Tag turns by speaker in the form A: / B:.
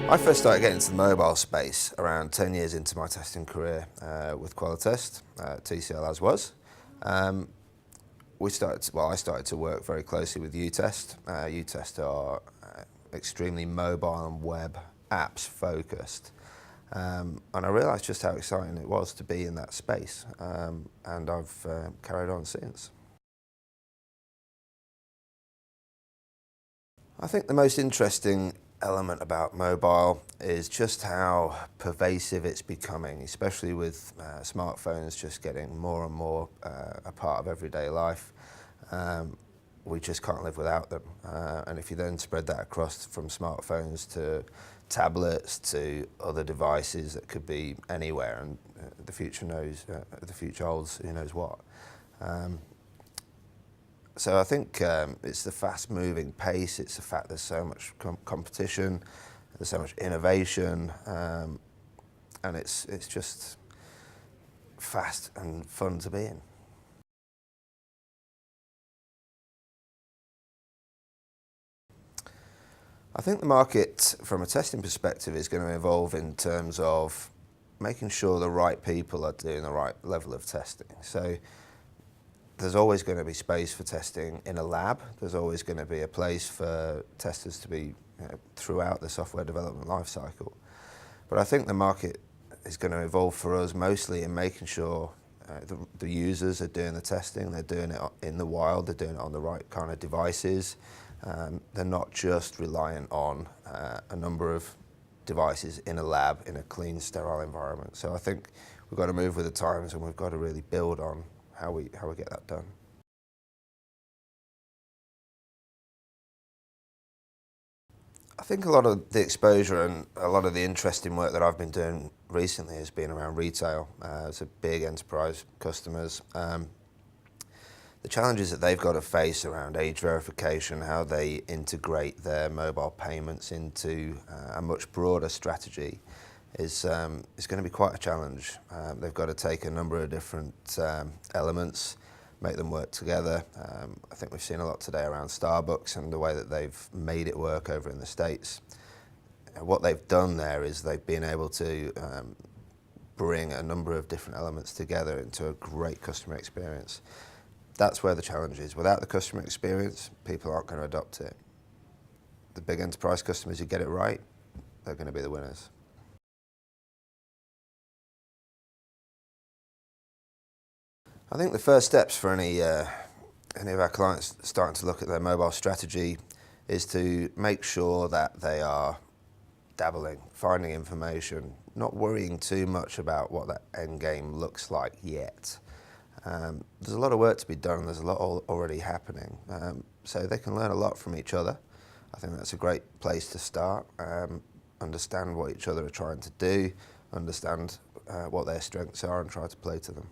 A: I first started getting into the mobile space around 10 years into my testing career with QualiTest, TCL as was. I started to work very closely with UTest. UTest are extremely mobile and web apps focused. And I realised just how exciting it was to be in that space, and I've carried on since. I think the most interesting element about mobile is just how pervasive it's becoming, especially with smartphones just getting more and more a part of everyday life. We just can't live without them. And if you then spread that across from smartphones to tablets to other devices that could be anywhere, and the future holds who knows what. So I think it's the fast-moving pace, it's the fact there's so much competition, there's so much innovation, and it's just fast and fun to be in. I think the market, from a testing perspective, is going to evolve in terms of making sure the right people are doing the right level of testing. So there's always going to be space for testing in a lab. There's always going to be a place for testers to be throughout the software development lifecycle. But I think the market is going to evolve for us mostly in making sure the users are doing the testing, they're doing it in the wild, they're doing it on the right kind of devices. They're not just reliant on a number of devices in a lab, in a clean, sterile environment. So I think we've got to move with the times, and we've got to really build on how we get that done. I think a lot of the exposure and a lot of the interesting work that I've been doing recently has been around retail. It's a big enterprise customers. The challenges that they've got to face around age verification, how they integrate their mobile payments into a much broader strategy is going to be quite a challenge. They've got to take a number of different elements, make them work together. I think we've seen a lot today around Starbucks and the way that they've made it work over in the States. What they've done there is they've been able to bring a number of different elements together into a great customer experience. That's where the challenge is. Without the customer experience, people aren't going to adopt it. The big enterprise customers who get it right, they're going to be the winners. I think the first steps for any of our clients starting to look at their mobile strategy is to make sure that they are dabbling, finding information, not worrying too much about what that end game looks like yet. There's a lot of work to be done, there's a lot already happening, so they can learn a lot from each other. I think that's a great place to start. Understand what each other are trying to do, understand what their strengths are, and try to play to them.